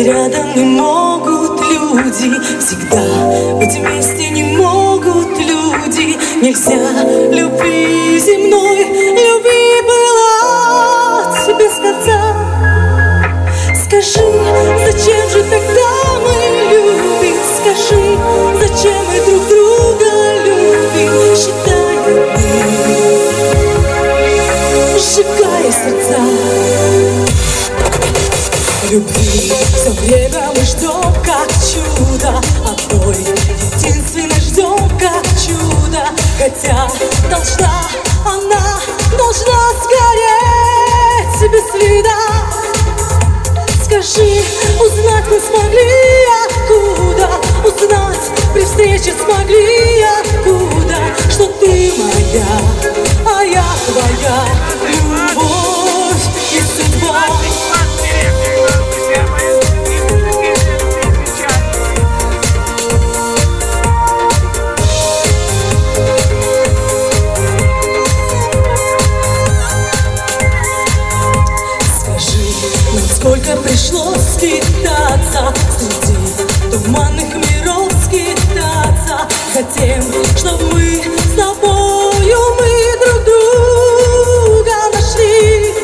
рядом не могут люди, всегда быть вместе не могут люди. Нельзя любви земной, любви была без конца. Скажи, зачем же тогда мы любим? Скажи, зачем мы друг друга любим? Считай дни, сжигая сердца. Любви все время мы ждем как чудо, одной единственной ждем как чудо. Хотя она должна сгореть без следа. Скажи, узнать мы смогли откуда? Узнать при встрече смогли откуда? Что ты моя, а я твоя, любовь и судьба. Сколько пришлось скитаться, среди туманных миров скитаться. Хотим, чтоб мы с тобою, мы друг друга нашли.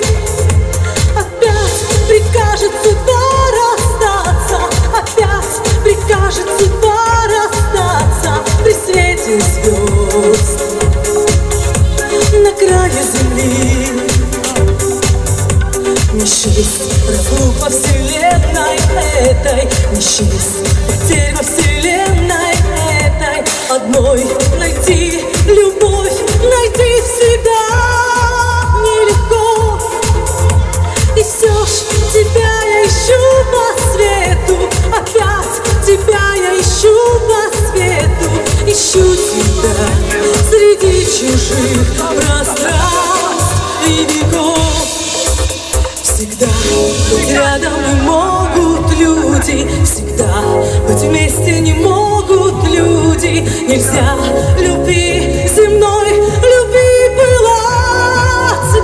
Опять прикажет судьба расстаться, опять прикажет судьба расстаться. При свете звезд на крае земли не счесть разлук во вселенной этой, не счесть потерь во вселенной этой. Одной найти любовь, найти всегда нелегко. И все ж тебя я ищу по свету, опять тебя я ищу по свету. Ищу тебя среди чужих пространств и веков. Всегда быть рядом не могут люди, всегда быть вместе не могут люди. Нельзя любви земной, любви была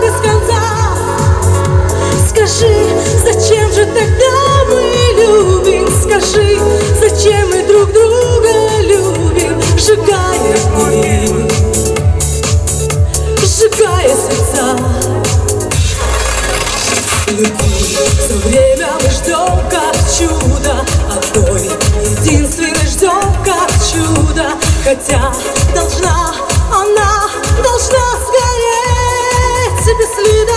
без конца. Скажи, зачем же тогда мы любим? Скажи, зачем мы друг друга любим? Сжигая дни, сжигая сердца. Любви все время мы ждем как чудо, одной единственной ждем как чудо. Хотя она должна сгореть без следа.